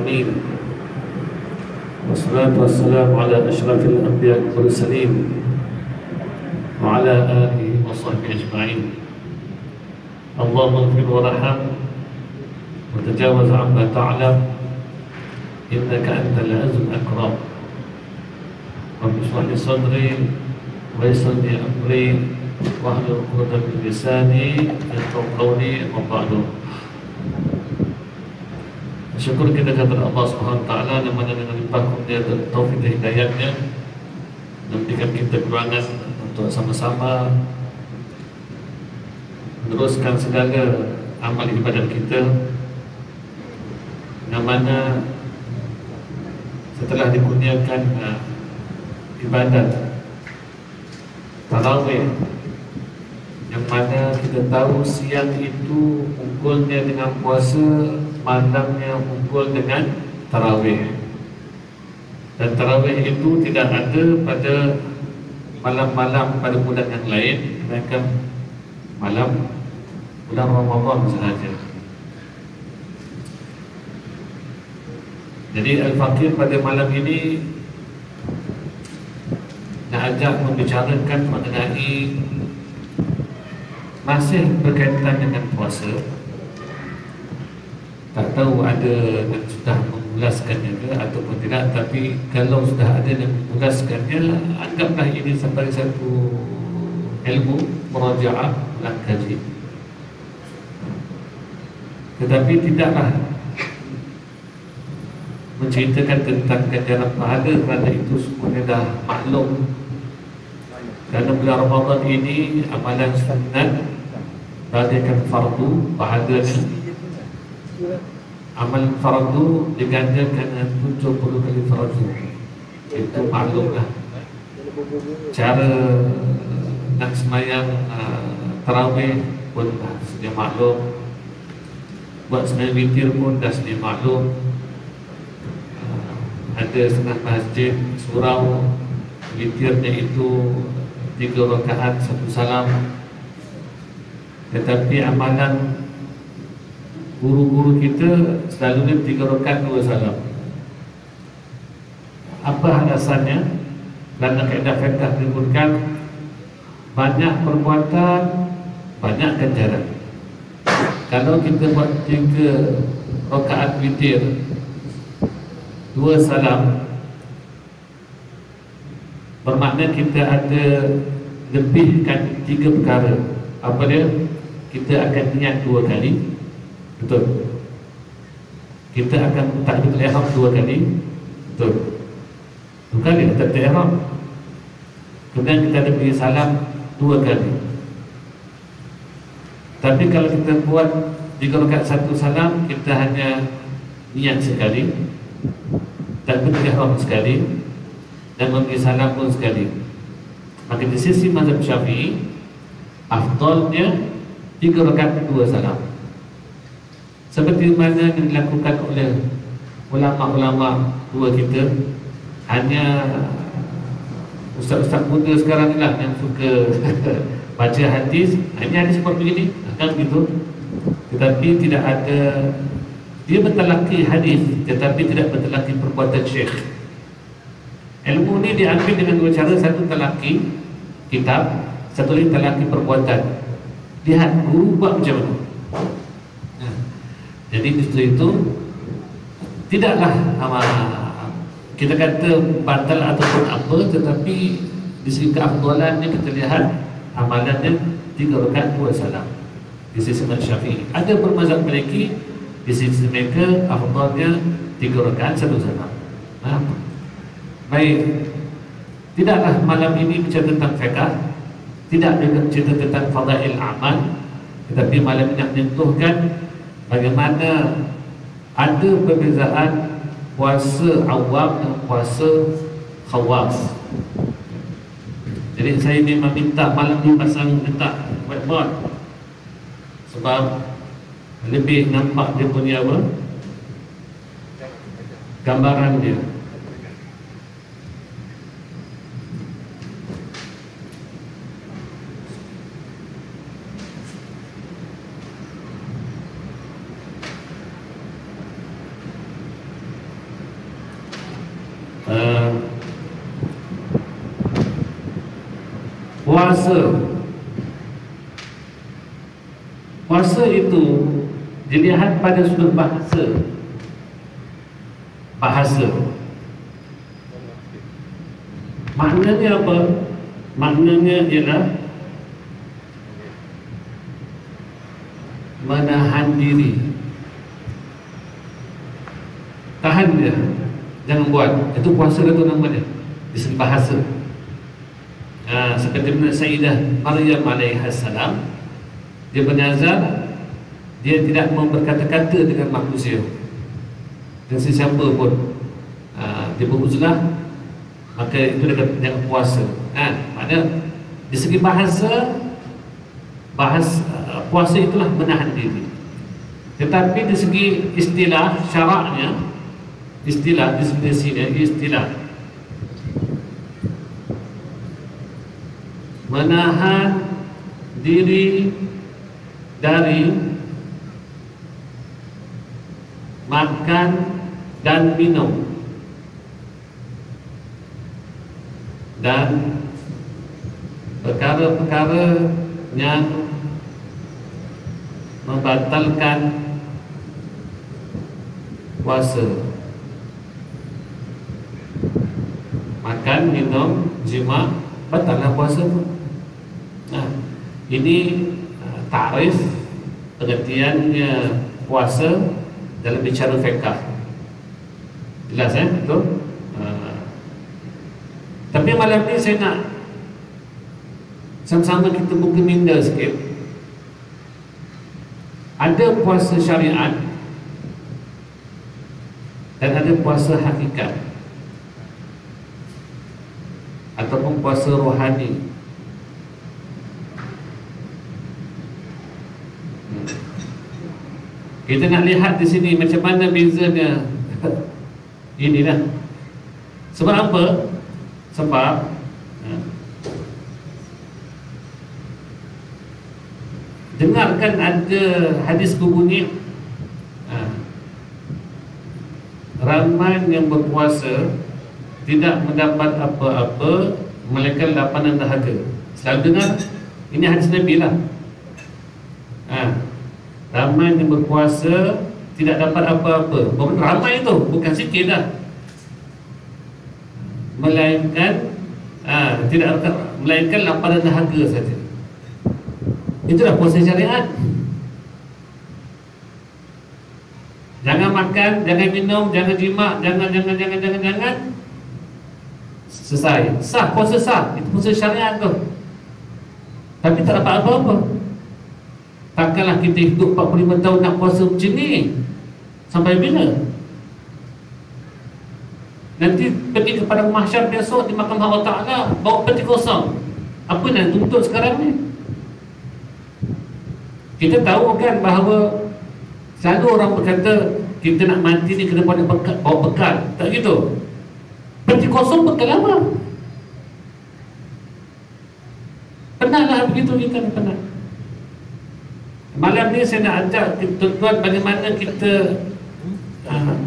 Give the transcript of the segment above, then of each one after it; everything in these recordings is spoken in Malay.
العالمين والصلاة والسلام على أشرف الأنبياء والمرسلين وعلى آله وصحبه أجمعين. اللهم اغفر وارحم وتجاوز عما تعلم إنك أنت العز الأكرم. رب اشرح لي صدري ويسر لي أمري واحلل عقدة من لساني يفقهوا قولي. أما بعد. Syukur kita kepada Allah Subhanahu Wa Taala yang mana dengan limpah kurnia dan taufik dan hidayahnya memberikan kita keruangan untuk sama-sama meneruskan segala amal ibadat kita, yang mana setelah dikurniakan ibadat tarawih, yang mana kita tahu siang itu ukulnya dengan puasa, malamnya kumpul dengan tarawih. Dan tarawih itu tidak ada pada malam-malam pada bulan yang lain, melainkan malam bulan Ramadan sahaja. Jadi Al-Faqih pada malam ini nak ajak membicarakan mengenai masih berkaitan dengan puasa. Tak tahu ada yang sudah mengulaskannya ke ataupun tidak. Tapi kalau sudah ada yang mengulaskannya, anggaplah ini sebagai satu ilmu murajaah dan kaji. Tetapi tidaklah menceritakan tentang ganjaran pahala, kerana itu semuanya dah maklum. Kerana bulan Ramadan ini amalan sunat bagaikan fardu, pahalanya amal fardu digandakan dengan 70 kali fardu. Itu maklumlah. Cara nak semayang tarawih pun dah sedia maklum. Buat semayang witir pun dah sedia maklum. Ada setengah masjid surau witirnya itu 3 rakaat 1 salam. Tetapi amalan guru-guru kita selalunya 3 rakaat 2 salam. Apa alasannya? Kerana kaedah fiqh menyebutkan banyak perbuatan, banyak ganjaran. Kalau kita buat 3 rakaat witir 2 salam, bermakna kita ada lebihkan 3 perkara. Apa dia? Kita akan niat 2 kali. Betul. Kita akan takbiratul ihram 2 kali. Betul. 2 kali takbiratul ihram. Kemudian kita ada beri salam 2 kali. Tapi kalau kita buat 3 rakaat 1 salam, kita hanya niat sekali, takbiratul ihram sekali, dan memberi salam pun sekali. Maka di sisi mazhab Syafi'i, afdalnya 3 rakaat 2 salam. Seperti mana yang dilakukan oleh ulama-ulama tua kita. Hanya ustaz-ustaz muda sekarang ni lah yang suka baca hadis. Hanya hadis sebab begini, kan begitu. Tetapi tidak ada, dia bertalaki hadis tetapi tidak bertalaki perbuatan syekh. Ilmu ni diambil dengan 2 cara. Satu talaki kitab, satu lagi talaki perbuatan. Lihat guru buat macam mana. Jadi itu tidaklah kita kata batal ataupun apa, tetapi di segi keafdalannya kita lihat amalannya 3 rakaat 2 salam di sisi mazhab Syafi'i. Ada bermazhab Maliki, di sisi mereka afdalnya 3 rakaat 1 salam. Baik, tidaklah malam ini bicara tentang fiqh, tidak bercerita tentang fadail amal, tetapi malam ini nak menyentuhkan bagaimana ada perbezaan puasa awam dan puasa khawas. Jadi saya memang minta malam ni pasang letak whiteboard, sebab lebih nampak dia punya apa, gambaran dia. Puasa. Puasa itu dilihat pada sudut bahasa. Bahasa. Maknanya apa? Maknanya ialah menahan diri. Tahan dia, jangan buat. Itu puasa itu namanya di segi bahasa. Seperti mana Sayyidah Maryam alaihissalam, dia bernazar dia tidak mau berkata-kata dengan manusia, dengan sesiapa pun. Dia beruzlah, maka itu dia kata jangan puasa. Maknanya di segi bahasa puasa itulah menahan diri. Tetapi di segi istilah syaraknya, istilah definisinya, istilah menahan diri dari makan dan minum dan perkara-perkara yang membatalkan puasa. Makan, minum, jima, batallah puasa tu. Ini takrif pengertiannya puasa dalam bicara fiqh. Jelas betul? Tapi malam ni saya nak sama-sama kita buka minda sikit. Ada puasa syariat dan ada puasa hakikat ataupun puasa rohani. Kita nak lihat di sini macam mana bezanya. Inilah. Sebab apa? Sebab dengarkan ada hadis berbunyi ramai yang berpuasa tidak mendapat apa-apa melainkan lapanan dahaga. Selalu dengar, ini hadis Nabi lah. Ramai yang berpuasa tidak dapat apa-apa. Ramai itu bukan sikit dah. Melainkan melainkan lapanan dahaga saja. Itulah puasa syariat. Jangan makan, jangan minum, jangan jima, jangan. Selesai. Sah, puasa sah. Itu puasa syariat tu. Tapi tak dapat apa-apa. Takkanlah kita hidup 45 tahun nak puasa macam ni. Sampai bila? Nanti pergi kepada mahsyar besok di mahkamah Allah Ta'ala, bawa peti kosong. Apa nak tuntut sekarang ni? Kita tahu kan bahawa selalu orang berkata kita nak mati ni kena bawa bekal. Tak gitu. Peti kosong bekal apa? Pernahlah begitu kita pernah. Malam ni saya nak ajak tuan-tuan bagaimana kita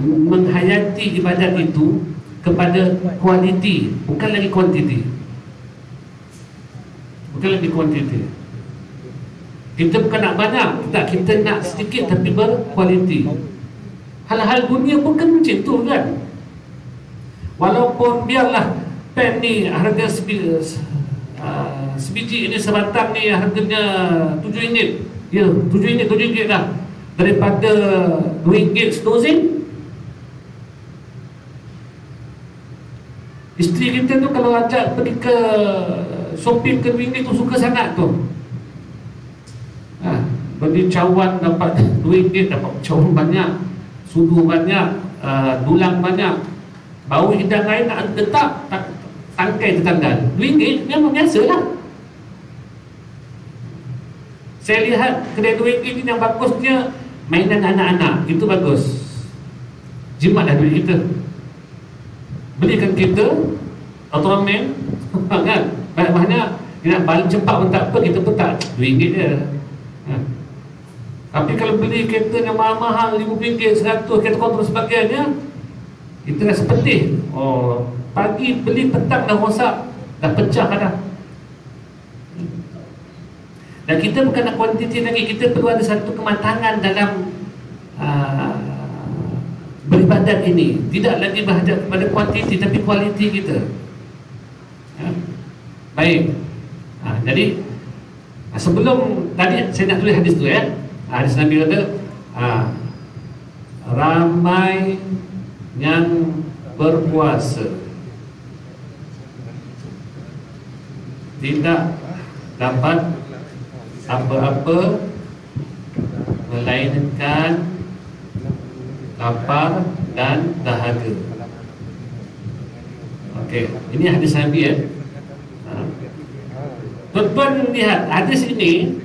menghayati ibadat itu kepada kualiti, bukan lagi kuantiti. Bukan lagi kuantiti. Kita bukan nak banyak, tak, kita nak sedikit tapi berkualiti. Hal-hal dunia pun kan macam tu kan. Walaupun biarlah pen ni harga sebiji ini sebatang ni harganya RM7. Ya, RM7 dah. Daripada RM2 sedozen. Isteri kita tu kalau ajak pergi ke shopping ke RM2 tu suka sangat tu. Beli cawan dapat RM2, dapat cawan banyak, sudu banyak, dulang banyak, bau hidang lain nak tetap tangkai tetangga. RM2 memang biasa lah. Saya lihat kedai RM2 ni yang bagusnya mainan anak-anak, itu bagus. Jimatlah duit kita. Belikan kita Ultraman kan, banyak-banyak. Dia nak balik cepat pun tak apa, kita pun tak RM2 je. Tapi kalau beli kereta yang mahal-mahal RM50, RM100, kereta kontrol sebagainya, kita rasa pedih. Pagi beli petang dah rosak, dah pecah dah. Dan kita bukan nak kuantiti lagi, kita perlu ada satu kematangan dalam beribadat ini. Tidak lagi berhadap pada kuantiti tapi kualiti kita. Baik. Jadi sebelum tadi saya nak tulis hadis tu ya. Hadis Nabi kata ramai yang berpuasa tidak dapat apa-apa melainkan lapar dan dahaga. Okey, ini hadis Nabi ya. Tuan-tuan lihat hadis ini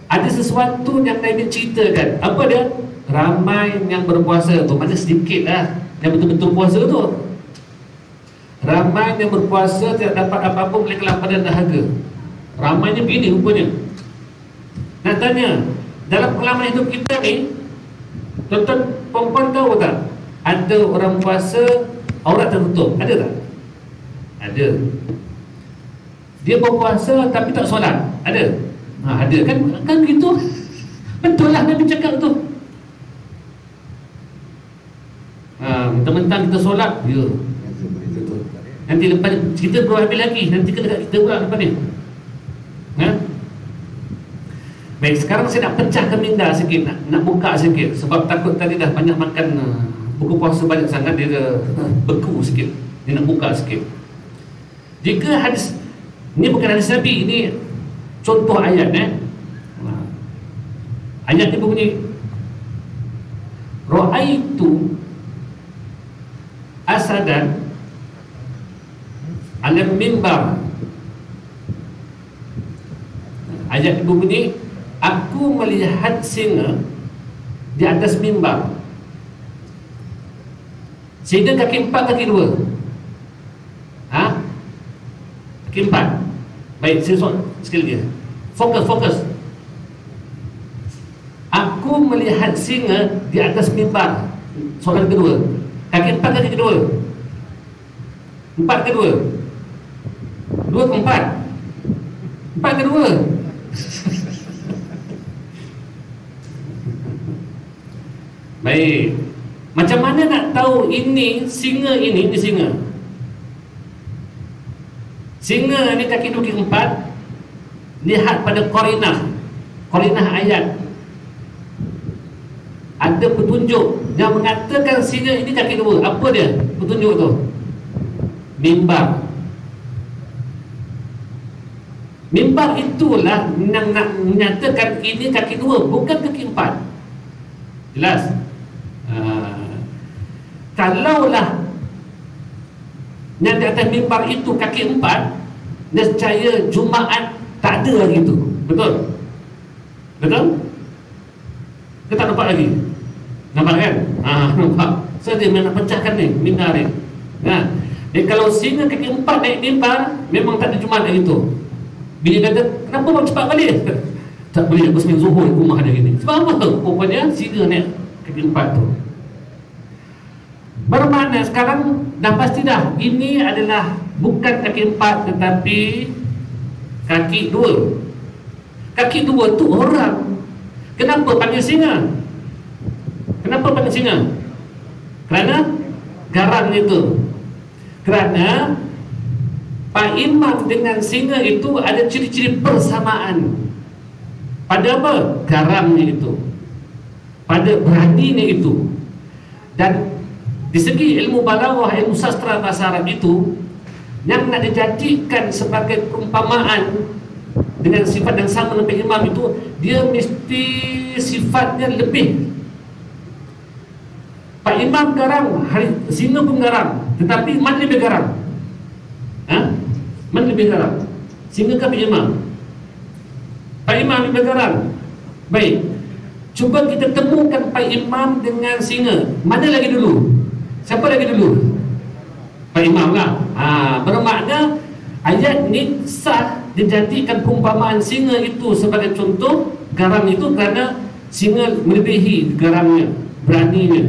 ada sesuatu yang Nabi ceritakan. Apa dia? Ramai yang berpuasa tu, macam sedikit lah yang betul-betul puasa tu. Ramai yang berpuasa tidak dapat apa-apa melainkan lapar dan dahaga. Ramainya begini rupanya. Nak tanya, dalam pengalaman hidup kita ni, tuan-tuan perempuan tahu tak? Ada orang puasa aurat tertutup, ada tak? Ada. Dia berpuasa tapi tak solat, ada? Ada kan? Kan begitu. Betul lah Nabi cakap tu. Mentang-mentang kita solat, ya. Nanti lepas kita perlu ambil lagi, nanti kena dekat kita pula lepas ni. Baik, sekarang saya nak pecahkan minda sikit, nak buka sikit. Sebab takut tadi dah banyak makan buku puasa banyak sangat, dia beku sikit. Dia nak buka sikit. Jika hadis, ini bukan hadis Nabi, ini contoh ayat ayat ni berbunyi, Ra'aitu asadan alam mimbar. Ayat ni berbunyi, aku melihat singa di atas mimbar. Singa kaki 4, kaki 2. Kaki 4. Baik, saya sekali lagi. Fokus. Aku melihat singa di atas mimbar. Soalan kedua. Kaki 4, kaki kedua. 4 ke 2? 2 ke 4? 4 ke 2? Baik. Macam mana nak tahu ini singa ini singa? Singa ni kaki 2, kaki 4. Lihat pada Qarinah ayat. Ada petunjuk yang mengatakan singa ini kaki 2. Apa dia petunjuk tu? Mimbar. Mimbar itulah yang nak menyatakan ini kaki 2, bukan kaki 4. Jelas? Kalaulah yang di atas mimbar itu kaki 4, nescaya Jumaat tak ada lagi tu. Betul? Betul? Kita tak nampak lagi. Nampak kan? Nampak. So dia nak pecahkan ni mimbar ni. Jadi kalau singa kaki 4 naik mimbar, memang tak ada Jumaat lagi tu. Bila kata, kenapa bang cepat balik? Tak boleh, aku sembahyang Zuhur di rumah dia gini. Sebab apa? Rupanya singa naik kaki 4 tu. Bermakna sekarang dah pasti dah, ini adalah bukan kaki 4 tetapi kaki 2. Kaki 2 tu orang. Kenapa panggil singa? Kenapa panggil singa? Kerana garang itu. Kerana Pak Imam dengan singa itu ada ciri-ciri persamaan. Pada apa? Garangnya itu, pada beraninya itu. Dan di segi ilmu balaghah, ilmu sastra bahasa Arab itu, yang nak dijadikan sebagai perumpamaan dengan sifat yang sama dengan imam itu, dia mesti sifatnya lebih. Pak Imam garang, singa pun garang, tetapi mana lebih garang? Mana lebih garang? Singa ke Pak Imam? Pak Imam lebih garang. Baik, cuba kita temukan Pak Imam dengan singa, mana lagi dulu? Siapa lagi dulu? Pak Imam lah. Bermakna ayat ni sah dijadikan perumpamaan singa itu sebagai contoh garang itu kerana singa melebihi garangnya, beraninya.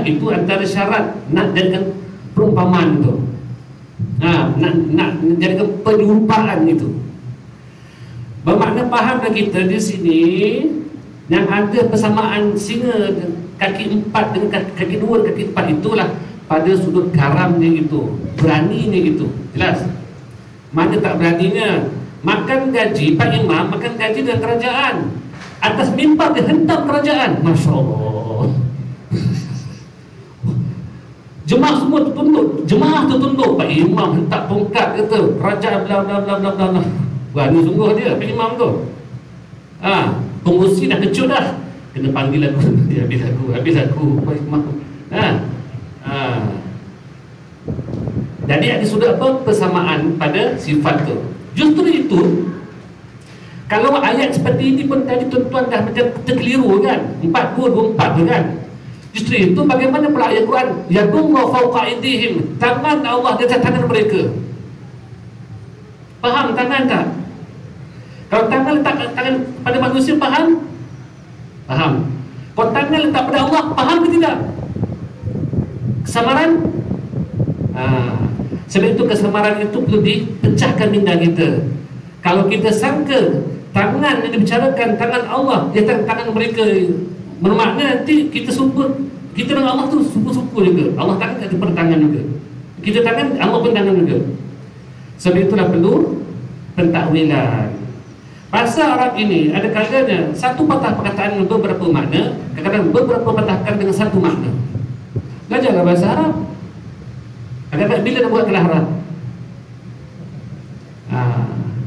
Itu antara syarat nak jadikan perumpamaan itu. Nak jadikan penyumpaan itu. Bermakna fahamlah kita di sini yang ada persamaan singa kaki 4 dengan kaki 2 dan kaki 4 itulah pada sudut karamnya itu, beraninya itu. Jelas? Mana tak beraninya? Makan gaji Pak Imam, makan gaji dengan kerajaan. Atas mimbar dia hentam kerajaan. Masya Allah. Jemaah semua tertunduk. Jemaah tertunduk. Pak Imam hentak tongkat kata kerajaan bla bla bla bla bla. Berani sungguh dia Pak Imam tu. Pengurusi dah kecut dah. Kena panggil aku. Habis aku Pak Imam. Jadi ada sudah apa persamaan pada sifat tu. Justru itu, kalau ayat seperti ini pun tadi tuan-tuan dah macam terkeliru kan, 4224 tu kan. Justru itu bagaimana pula ayat Quran, yadullahu fawqa aydihim, tangan Allah di atas tangan mereka. Faham tangan tak? Kalau tangan letak tangan pada manusia, faham? Faham. Kalau tangan letak pada Allah, faham ke tidak? Kesamaran? Sebab itu kesamaran itu perlu dipecahkan minda kita. Kalau kita sangka tangan yang dibicarakan tangan Allah di atas tangan mereka, bermakna nanti kita sumpah kita dengan Allah tu sumpah-sumpah juga. Allah tangan ada pada tangan juga. Kita tangan, Allah pun tangan juga. Sebab itulah perlu pentakwilan. Bahasa Arab ini ada kalanya satu patah perkataan dengan beberapa makna, kadang-kadang beberapa patahkan dengan satu makna. Belajarlah bahasa Arab. Kadang-kadang bila nak buat kelah Arab,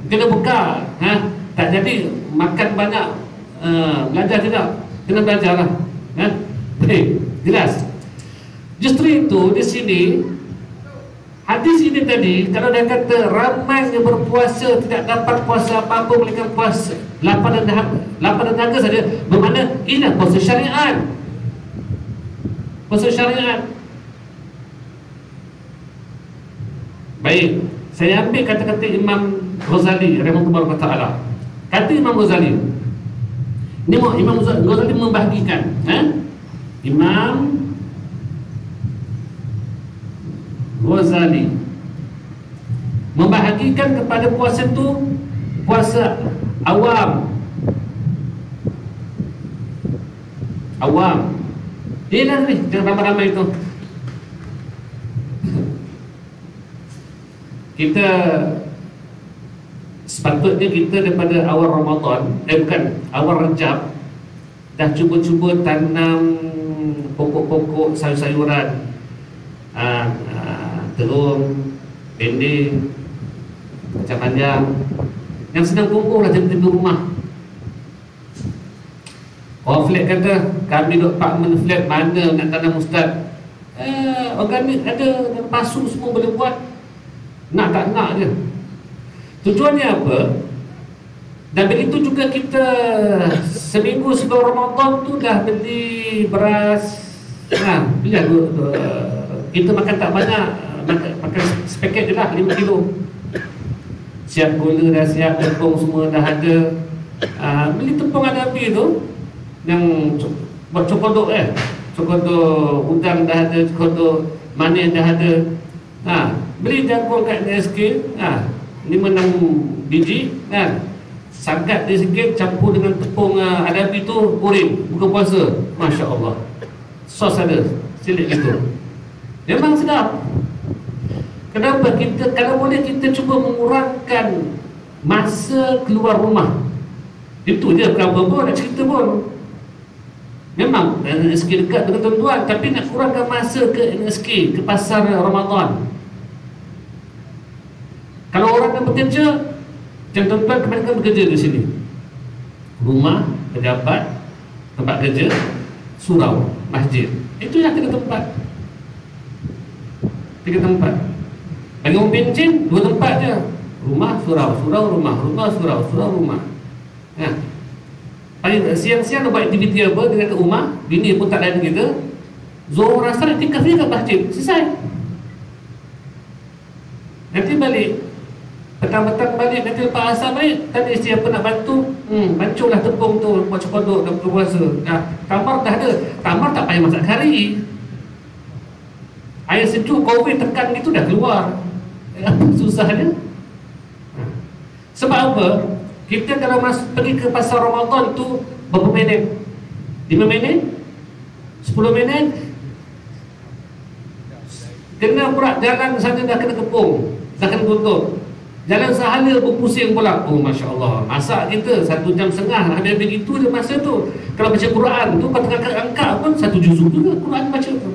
kena buka, tak jadi makan banyak, belajar tidak, kena belajarlah. Baik, jelas. Justru itu di sini hadis ini tadi, kalau dia kata ramai yang berpuasa tidak dapat puasa apa-apa melainkan puasa lapar dan dahaga saja, bermakna inilah puasa syariat. Puasa syariat. Baik, saya ambil kata-kata Imam Ghazali rahimahullah taala. Kata Imam Ghazali, ini Imam Ghazali membahagikan, Imam Ghazali membahagikan kepada puasa itu puasa awam. Dia lah ni, jangan ramai-ramai itu. Kita sepatutnya kita daripada awal Ramadan, awal Rejab dah cuba-cuba tanam pokok-pokok sayur-sayuran, terung, pending, kacang panjang, yang sedang tumbuh dah jadi rumah. Orang flat kata kami duduk apartment flat, mana nak tanam ustaz? Organik ada, dan pasu semua boleh buat. Nak tak nak je. Tujuannya apa? Dan begitu juga kita seminggu sebelum Ramadan tu dah beli beras. Kita makan tak banyak, makan sepaket je lah, 5 kilo. Siap gula dah siap, tepung semua dah ada. Beli tepung ada api tu, yang buat cokodok cokodok udang dah ada, cokodok manis dah ada. Beli jagung kat NSK, 5-6 biji kan, sangat dia sikit, campur dengan tepung ada api tu, goreng buka puasa. Masya Allah, sos ada silik gitu, memang sedap. Kenapa? Kita kalau boleh kita cuba mengurangkan masa keluar rumah. Itu je, bukan apa-apa nak cerita pun. Memang NSK dekat dengan tuan-tuan, tapi nak kurangkan masa ke NSK, ke pasar Ramadan. Kalau orang yang bekerja, macam tuan-tuan kebanyakan bekerja di sini, rumah, pejabat, tempat kerja, surau, masjid, itu yang 3 tempat. 3 tempat. Bangun bensin 2 tempat je. Rumah, surau, surau, rumah, rumah, surau, surau, rumah. Siang-siang nak buat aktiviti apa, dia kata rumah, bini pun tak lain kita. Zuhur asar iktikaf dia kat masjid, selesai. Nanti balik, petang-petang balik, nanti lepas asar balik, tadi isteri apa nak bantu, banculah tepung tu, buat cokodok dan berpuasa. Kamar dah ada, kamar tak payah masak kari. Air sejuk, COVID tekan gitu dah keluar. Apa susahnya? Sebab apa? Kita kalau pergi ke pasar Ramadan tu berapa minit? 5 minit? 10 minit? Kena pula jalan sana dah kena kepung, dah kena tutup. Jalan sahala berpusing pula. Oh Masya Allah, masak kita 1 jam setengah habis-habis itu je masa tu. Kalau baca Quran tu kau tengah angkat pun 1 juzuk juga Quran baca tu.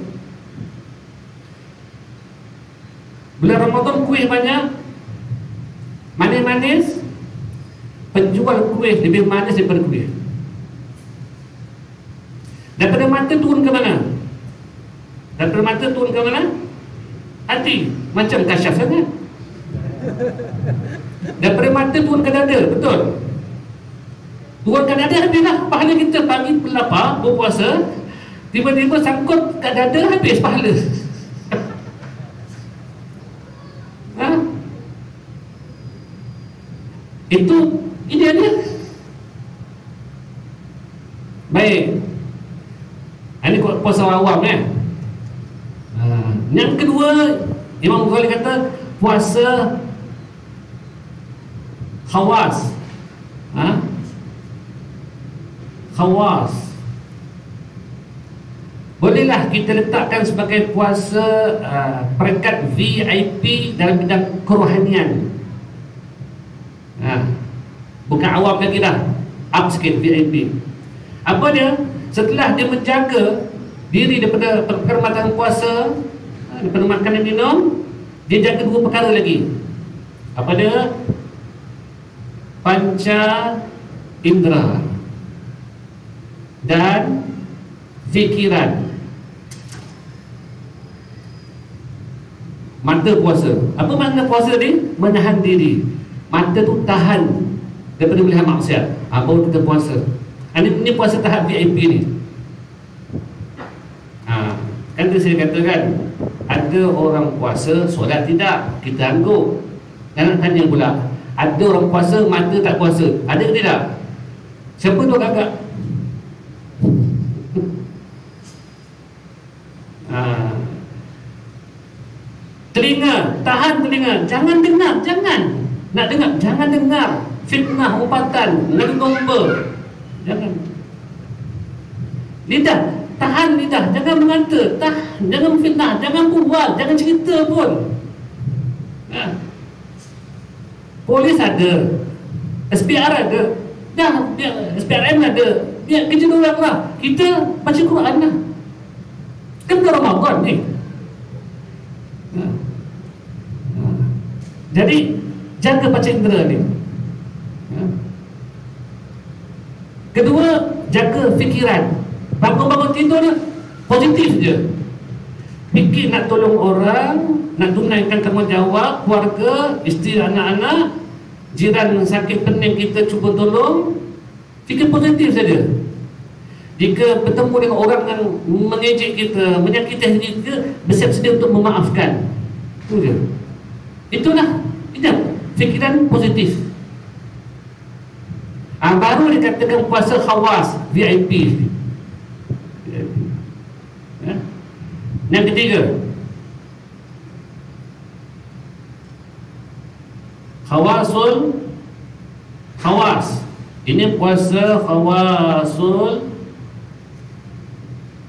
Bulan Ramadan kuih banyak, manis-manis. Penjual kuih lebih manis daripada kuih. Daripada mata turun ke mana? Daripada mata turun ke mana? Hati. Macam kasyaf sangat. Daripada mata turun ke dada. Betul? Turun ke dada, habislah pahala kita. Pagi lapar, berpuasa, tiba-tiba sangkut kat dada, habis pahala. Ha? Itu idealnya. Baik. Ini puasa awam Yang kedua, Imam Ghazali kata puasa khawas. Khawas bolehlah kita letakkan sebagai puasa peringkat VIP dalam bidang kerohanian. Bukan awam lagi dah, up sikit VIP. Apa dia? Setelah dia menjaga diri daripada perkara puasa, daripada makan dan minum, dia jaga 2 perkara lagi. Apa dia? Panca indera dan fikiran. Mata puasa. Apa makna puasa ni? Menahan diri. Mata tu tahan daripada melihat maksiat. Baru kita puasa. Ini puasa tahap VIP ni. Kan tu saya katakan, ada orang puasa solat tidak, kita angguk. Jangan tanya pula, ada orang puasa mata tak puasa, ada ke tidak? Siapa tu agak? Telinga, tahan telinga, jangan dengar, jangan. Nak dengar, jangan dengar fitnah, umpatan, ngomba. Jangan. Lidah, tahan lidah, jangan mengata, jangan fitnah, jangan bual, jangan cerita pun. Polis ada, SPR ada, SPRM ada, dia kerja orang lah. Kita baca Quran lah. Kan bukan Ramadan ni. Jadi jaga baca indera ni. Kedua, jaga fikiran. Bangun-bangun tidur ni positif je. Fikir nak tolong orang, nak tunaikan tanggungjawab keluarga, isteri, anak-anak, jiran sakit pening kita cuba tolong. Fikir positif saja. Jika bertemu dengan orang yang mengejek kita, menyakiti diri kita, bersiap sedia untuk memaafkan. Itu je. Itulah fikiran positif. Baru dikatakan puasa khawas, VIP. Yang ketiga, khawas. Ini puasa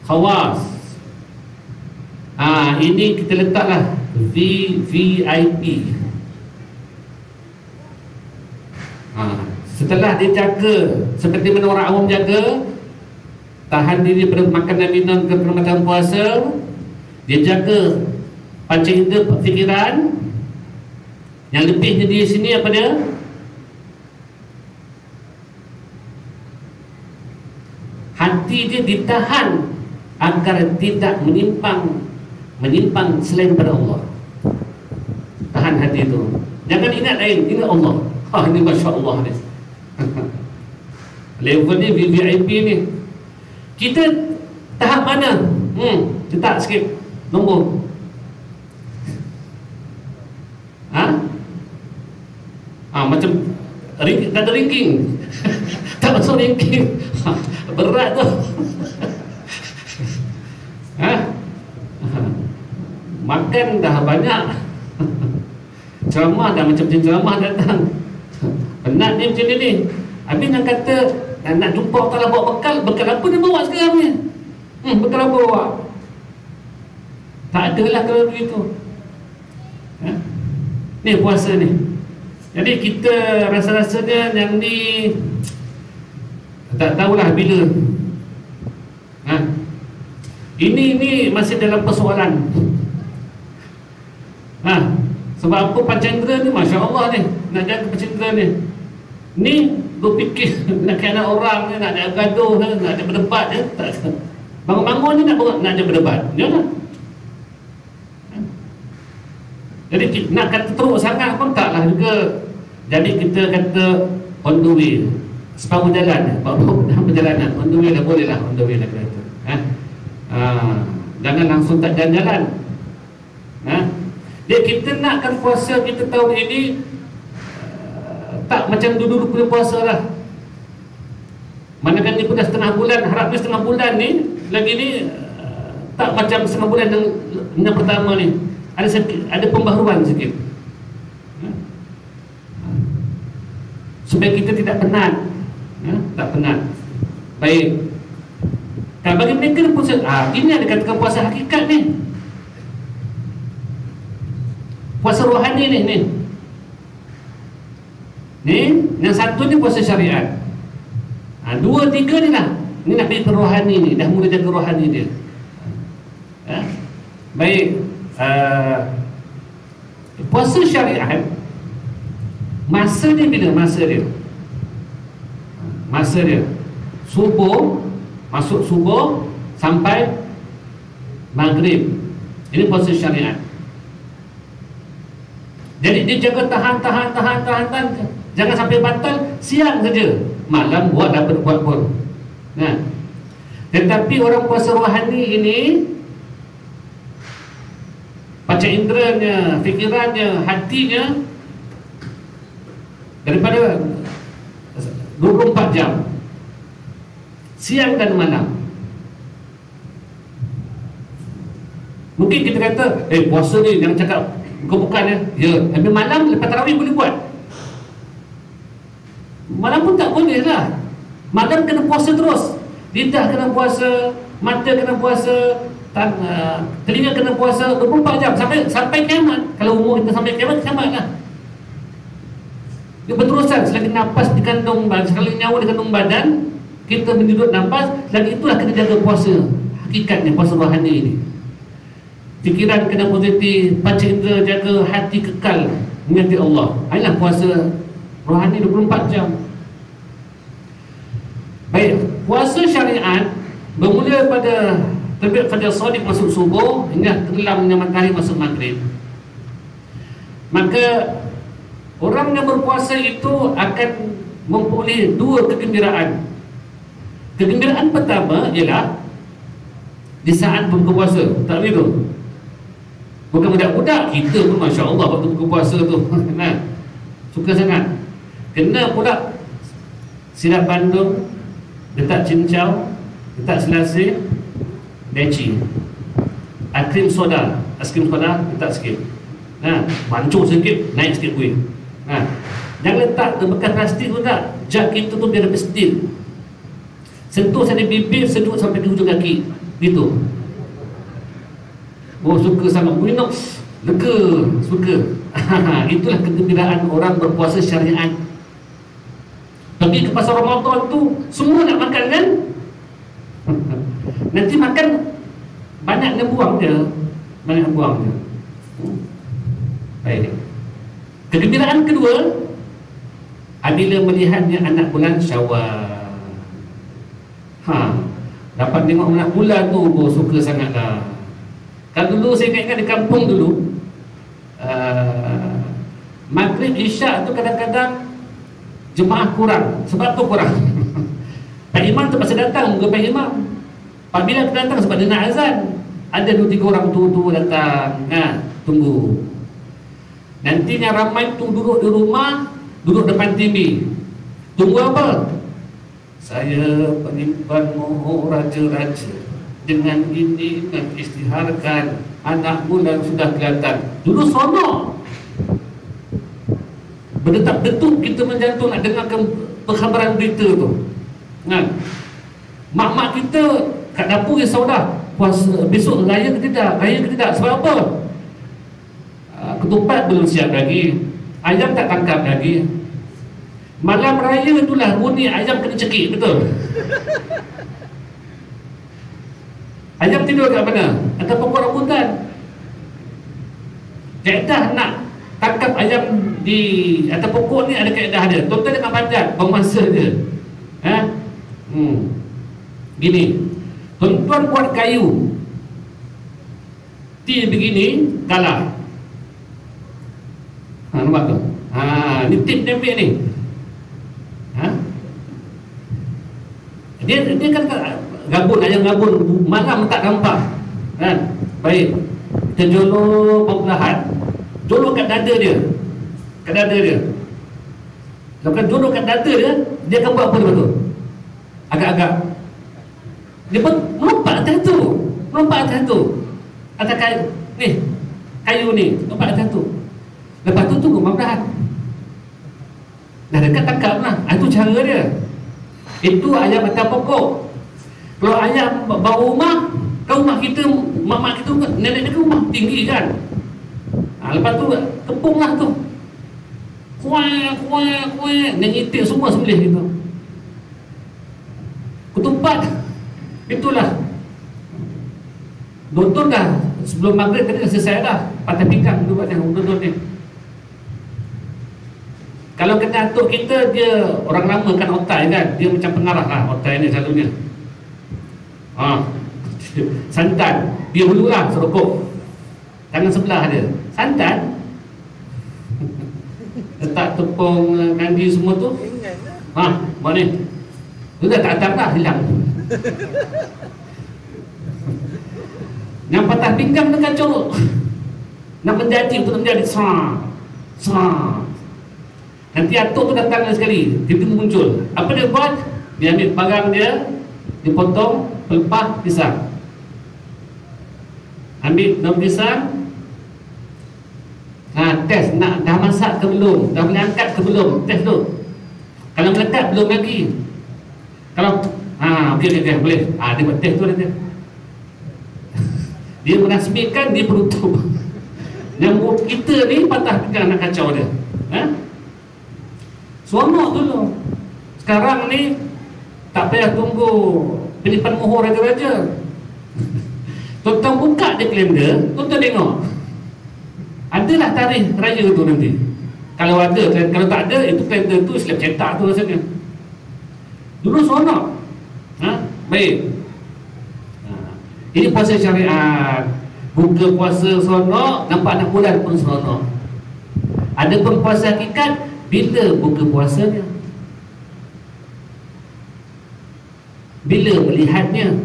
khawas. Ini kita letaklah VIP. Setelah dia jaga seperti mana orang awam jaga, tahan diri pada makan dan minum ke permakanan puasa, dia jaga panca indera fikiran. Yang lebihnya di sini apa dia? Hati dia ditahan agar tidak menyimpang selain pada Allah. Tahan hati itu. Jangan ingat lain, ingat Allah. Ini Masya Allah ni. Level ni VIP ni. Kita tahap mana? Letak sikit nombor. Macam tak ada ranking. Tak masuk ranking. Berat tu. Makan dah banyak, ceramah dah macam ceramah datang. Penat ni macam ni. Habis nak kata nak jumpa Allah bawa bekal. Bekal apa dia bawa sekarang ni? Bekal apa bawa? Tak ada lah kalau begitu. Ni puasa ni. Jadi kita rasa-rasanya yang ni tak tahulah bila. Ini masih dalam persoalan. Sebab apa pancendera ni, Masya Allah ni, nak jaga pancendera ni. Ni berfikir nak kena orang ni, nak ada gaduh, nak ada berdebat je. Bangun-bangun ni nak ada berdebat. Jangan. Jadi nak kata teruk sangat pun taklah juga. Jadi kita kata on the way, separuh jalan, dalam perjalanan on the way dah boleh lah, on the way dah kata. Jangan langsung tak jalan-jalan. Jadi kita nakkan puasa kita tahun ini tak macam dulu punya puasa lah. Manakan ni pun dah setengah bulan, harapnya setengah bulan ni lagi ni tak macam setengah bulan yang pertama ni. Ada pembaharuan sikit, supaya kita tidak penat, tak penat. Baik. Kalau bagi mereka puasa, ini ada katakan puasa hakikat ni, puasa rohani ni. Yang satu ni puasa syariat. Dua, tiga ni lah. Ni nak pergi ke rohani ni, dah mula jaga rohani dia. Baik. Puasa syariat, masa dia bila? Masa dia subuh, masuk subuh sampai maghrib. Ini puasa syariat. Jadi dia jaga tahan. Jangan sampai batal siang saja, malam buat dapat buat pun. Tetapi orang puasa rohani ini, panca inderanya, fikirannya, hatinya daripada 24 jam, siang dan malam. Mungkin kita kata, puasa ni jangan cakap bukan ya. Habis malam lepas tarawih boleh buat. Malam pun tak boleh lah. Malam kena puasa terus. Lidah kena puasa, mata kena puasa, telinga kena puasa 24 jam sampai kiamat. Kalau umur kita sampai kiamat lah. Dia berterusan selagi nafas di kandung badan, sekali nyawa di kandung badan, kita menjudut nafas, lagi itulah kena jaga puasa. Hakikatnya puasa rohani ini. Fikiran kena positif, panca indera jaga, hati kekal mengingati Allah. Inilah puasa rohani 24 jam. Baik, puasa syariat bermula pada terbit fajar shadiq masuk subuh hingga tenggelamnya matahari masuk maghrib. Maka orang yang berpuasa itu akan memperoleh dua kegembiraan. Kegembiraan pertama ialah di saat berbuka puasa. Tak begitu? Bukan budak-budak, kita pun Masya Allah waktu berbuka puasa tu suka sangat. Kena pula sirap bandung, letak cincau, letak selasih, leci, aiskrim soda, letak sikit. Mancung sikit, naik sikit kuih. Jangan letak bekas plastik tu tak. Jak kita tu biar lebih stil. Sentuh sampai bibir, sedut sampai ke hujung kaki. Gitu. Suka sangat minum, lega, suka. Itulah kegembiraan orang berpuasa syariat. Pergi ke pasar Ramadan tu, semua nak makan kan? Nanti makan banyak nak buang je. Baik. Kegembiraan kedua apabila melihatnya anak bulan Syawal. Dapat tengok anak bulan tu, suka sangatlah. Kalau dulu saya ingatkan di kampung dulu, maghrib isyak tu kadang-kadang jemaah kurang. Sebab tu kurang. Pak Imam terpaksa datang, bukan Pak Imam. Pak Bilal datang sebab dia nak azan. Ada 2-3 orang tu datang, tunggu. Nantinya ramai tu duduk di rumah, duduk depan TV. Tunggu apa? Saya penyimpanmu raja-raja. Dengan ini nak istiharkan anak bulan sudah kelihatan. Dulu sonok. berdetak-detuk kita menjantung nak dengarkan perkhabaran berita tu kan. Mak-mak kita kat dapur risau dah, puasa besok raya ke tidak, sebab apa? Ketupat belum siap lagi, ayam tak tangkap lagi. Malam raya itulah bunyi ayam kena cekik, betul? Ayam tidur kat mana? Atas pokok rambutan. Kaedah nak tangkap ayam di atas pokok ni ada kaedah dia. Tuan-tuan jangan panjat, bermasa dia. Gini, tuan-tuan buat kayu T begini, kalah. Nampak tu? Ni tip dia ambil ni. Dia kan gabun, ayam gabun malam tak nampak kan. Baik, kita jolok perlahan, jolok kat dada dia. Lepas jolok kat dada dia akan buat apa lepas tu? Agak-agak dia pun melompat atas tu, atas kayu ni, lompat atas tu. Lepas tu tunggu perlahan, dah dekat tangkap lah. Itu cara dia. Itu ayam atas pokok. Kalau ayam bawa rumah, ke rumah kita, mak-mak kita, nenek dia ke rumah tinggi kan. Lepas tu kepung lah tu, kuat, nengitik semua sembelih gitu. Ketupat, itulah. Doktor dah sebelum maghrib tadi dah selesai dah. Patah pinggang tu buat yang doktor ni. Kalau kena atuk kita, dia orang lama kan otai kan, dia macam pengarah lah otai ni selalunya. Santan, dia dulu lah serokok tangan sebelah dia, santan letak tepung kandi semua tu. Buat ni tu dah tak atap dah, hilang. Yang patah pinggang tu kacau, nak menjadi tu, nak menjadi nanti atuk tu datang sekali, tiba-tiba muncul. Apa dia buat? Dia ambil barang dia, dia potong, pelepah, pisang. Ambil daun pisang, test nak dah masak ke belum, dah boleh angkat ke belum, test tu. Kalau melekat belum lagi. Kalau okey boleh. Dia buat test tu dia. Dia menasmikan, dia penutup. Yang kita ni patah pinggang nak kacau dia. Seronok dulu. Sekarang ni tak payah tunggu pelipan mohor raja-raja. Tuan-tuan buka dia kalender, tuan-tuan tengok, adalah tarikh raya tu nanti. Kalau ada, kalau tak ada, itu kalender tu silap cetak tu rasanya. Dulu seronok. Baik. Ini puasa syariat. Buka puasa seronok, nampak anak bulan pun seronok. Ada pun puasa hakikat, bila buka puasanya, bila melihatnya.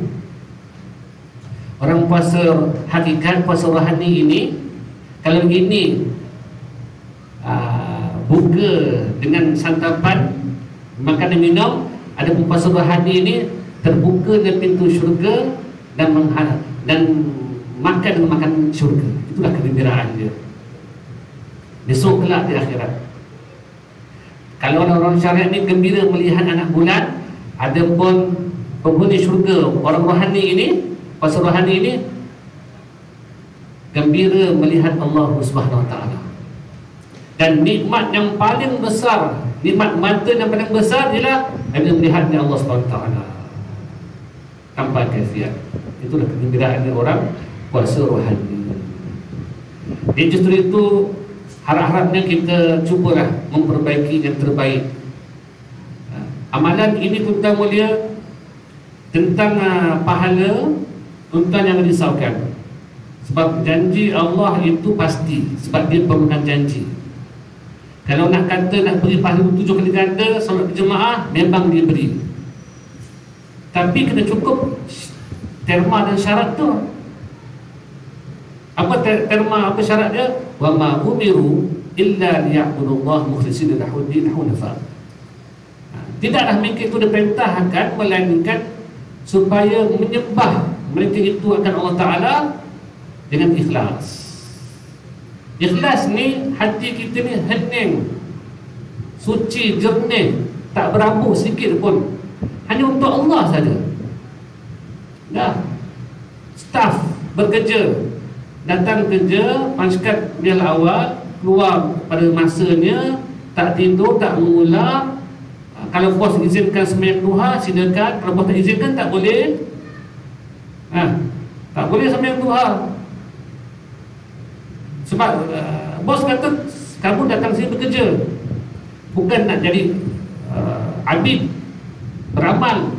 Orang puasa hakikat, puasa rohani ini, kalau gini buka dengan santapan, makan dan minum. Ada pun puasa rohani ini, terbuka dengan pintu syurga dan mengharap dan makan syurga. Itulah kegembiraan dia. Besok kelak di akhirat. Kalau orang syariat ni gembira melihat anak bulan, ada pun penghuni syurga, orang rohani ini, puasa rohani ini, gembira melihat Allah Subhanahu Wa Taala. Dan nikmat yang paling besar, nikmat mata yang paling besar ialah melihatnya Allah Subhanahu Wa Taala tanpa kaifiat. Itulah kegembiraan orang puasa rohani. Jadi justru itu harap-harapnya kita cubalah memperbaiki yang terbaik. Amalan ini tuan-tuan mulia, tentang pahala, tuan-tuan jangan risaukan. Sebab janji Allah itu pasti, sebab dia pemegang janji. Kalau nak kata nak beri pahala 7 kali ganda solat berjemaah, memang dia beri. Tapi kena cukup terma dan syarat tu. Apa terma, apa syarat dia? Wa ma umiru illa liya'budullaha mukhlishina lahu-d-din hunafa. Tidaklah mereka itu diperintahkan melainkan supaya menyembah mereka itu akan Allah Ta'ala dengan ikhlas. Ikhlas ni hati kita ni hening, suci, jernih, tak berabu sedikit pun, hanya untuk Allah saja. Dah, staf bekerja, datang kerja, pasukan biarlah awal, keluar pada masanya, tak tidur, tak mengular. Kalau bos izinkan sembahyang duha, silakan. Kalau bos tak izinkan, tak boleh. Tak boleh sembahyang duha. Sebab bos kata kamu datang sini bekerja, bukan nak jadi abid beramal.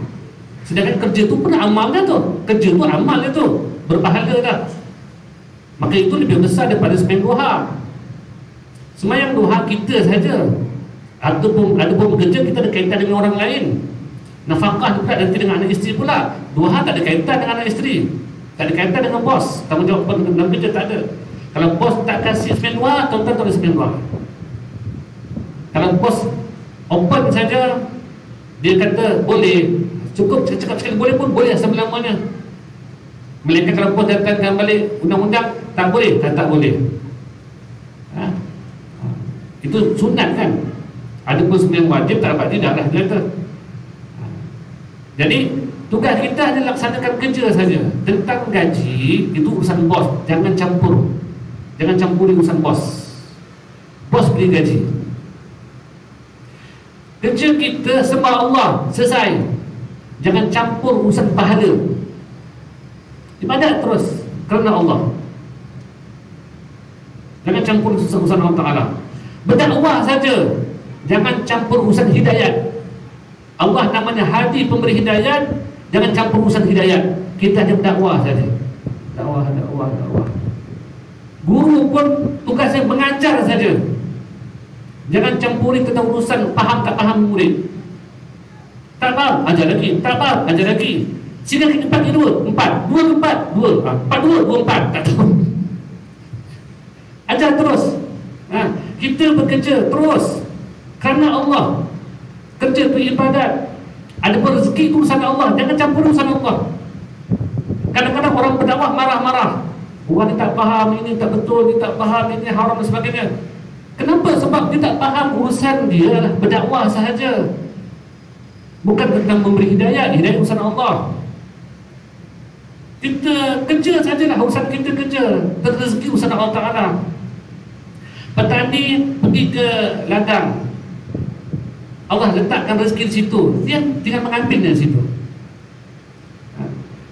Sedangkan kerja tu pun amal dah tu. Kerja tu amal dah tu, berpahala dah. Maka itu lebih besar daripada sembahyang duha. Sembahyang duha kita saja, ataupun ada pun bekerja, kita ada kaitan dengan orang lain. Nafkah pula nanti dengan anak isteri pula. Duha tak ada kaitan dengan anak isteri, tak ada kaitan dengan bos. Tanggungjawab dalam kerja tak ada. Kalau bos tak kasih sembahyang duha, tuan-tuan tak boleh sembahyang duha. Kalau bos open saja, dia kata boleh, cukup cakap sekali boleh pun boleh selama-lamanya. Melainkan kalau bos datangkan balik undang-undang, tak boleh, tak boleh. Itu sunat kan. Ada pun sembahyang wajib tak dapat tidak lah dia kata. Jadi tugas kita adalah laksanakan kerja saja. Tentang gaji itu urusan bos, jangan campur. Jangan campuri urusan bos. Bos beri gaji. Kerja kita sembah Allah, selesai. Jangan campur urusan pahala. Ibadat terus kerana Allah. Jangan campur urusan Allah Ta'ala. Berdakwah saja, jangan campur urusan hidayat. Allah namanya hadi, pemberi hidayat. Jangan campur urusan hidayat. Kita hanya berdakwah saja. Dakwah. Guru pun tugasnya mengajar saja. Jangan campuri tentang urusan faham tak faham murid. Tak faham, ajar lagi. Tak faham, ajar lagi. Sini ke 4 ke 2, 4, 2 ke 4, 2, 4, 2, 2, 4. Tak tahu. Ajar terus. Kita bekerja terus kerana Allah. Kerja itu ibadat. Ada pun rezeki itu urusan Allah. Jangan campur urusan Allah. Kadang-kadang orang berdakwah marah-marah. Orang ni tak faham, ini tak betul, ini tak faham, ini haram dan sebagainya. Kenapa? Sebab dia tak faham urusan dia lah, berdakwah sahaja. Bukan tentang memberi hidayah. Hidayah urusan Allah. Kita kerja sajalah, urusan kita kerja. Rezeki urusan Allah Ta'ala. Petani pergi ke ladang, Allah letakkan rezeki di situ, dia tinggal mengambil dari situ.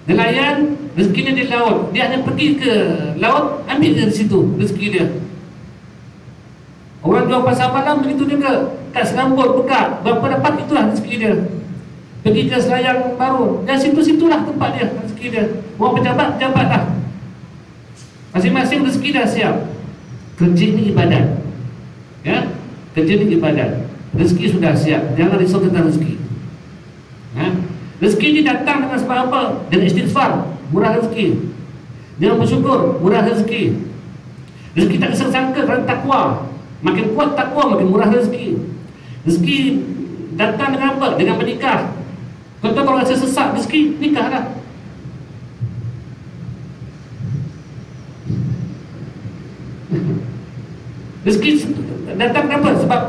Nelayan rezekinya di laut, dia hanya pergi ke laut, ambil dari situ rezeki dia. Orang jual pasar malam begitu juga, kat Serambut buka, berapa dapat itulah rezeki dia. Pergi ke Selayang Baru, dan situ-situlah tempat dia, rezeki dia. Orang pejabat lah, masing-masing rezeki dah siap. Kerja ini ibadat, ya, kerja ini ibadat. Rezeki sudah siap, jangan risau tentang rezeki. Rezeki ini datang dengan sebab apa? Dengan istighfar, murah rezeki. Dengan bersyukur, murah rezeki. Rezeki tak disangka kerana takwa. Makin kuat takwa, makin murah rezeki. Rezeki datang dengan apa? Dengan menikah. Contoh kalau rasa sesak rezeki, nikahlah. Rezeki datang kenapa? Sebab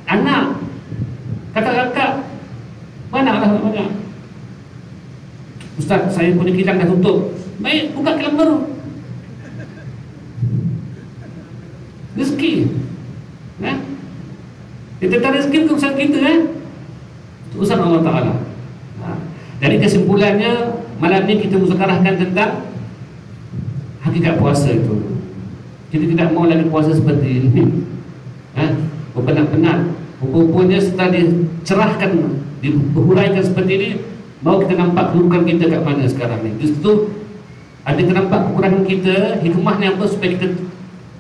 anak, kakak-kakak, mana lah banyak. Ustaz, saya punya kilang dah tutup. Baik, buka kilang baru. Rezeki. Tentang rezeki bukan urusan kita, urusan Allah Ta'ala. Jadi kesimpulannya, malam ni kita muzakarahkan tentang hakikat puasa itu. Kita tidak mau lagi puasa seperti ini, penat-penat. Rupanya setelah dicerahkan, dihuraikan seperti ini, mau kita nampak kedudukan kita kat mana sekarang ni. Justru ada kita nampak kekurangan kita. Hikmahnya apa? Supaya kita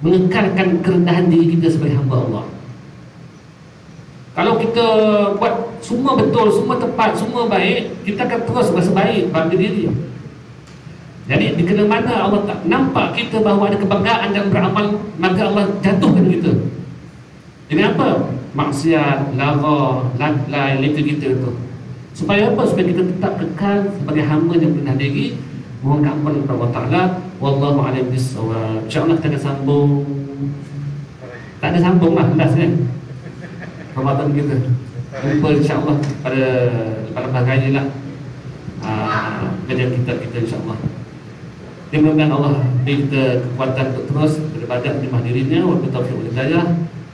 mengekalkan kerendahan diri kita sebagai hamba Allah. Kalau kita buat semua betul, semua tepat, semua baik, kita akan terus rasa baik pada diri. Jadi di mana Allah tak nampak kita bahawa ada kebanggaan dalam beramal, maka Allah jatuhkan kita. Jadi apa? Maksiat, lara, lalai, leka kita tu. Supaya apa? Supaya kita tetap kekal sebagai hamba yang rendah diri, mohon ampun kepada Allah Ta'ala. Wallahu a'lam bishawab. InsyaAllah kita akan sambung. Tak ada sambung lah, last kan? Ramadan kita. Jumpa insya-Allah pada bahagian inilah kajian kita insya-Allah. Mudah-mudahan Allah beri kita kekuatan untuk terus beribadat di mahdirnya wa taufiq wal hidayah.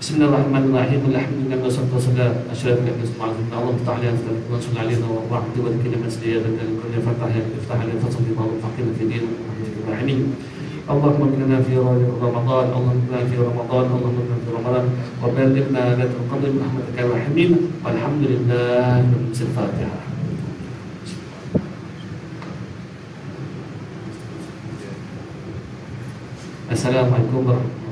Bismillahirrahmanirrahim. Alhamdulillah wassalatu wassalamu ala asyrafil anbiya'i Allah Ta'ala yang telah mengusulkan alaihi wa rahmatullahi wa barakatuh dan kullu fatah yang iftah alaihi fasal bi ma'ruf faqina fi din rahim. Allahumma inna fi Ramadan, Allahumma fi Ramadan, Allahumma fi Ramadan wa ballighna lailatul qadr bi rahmatika ya rahim. Walhamdulillah. Al-Fatihah. Assalamualaikum warahmatullahi wabarakatuh.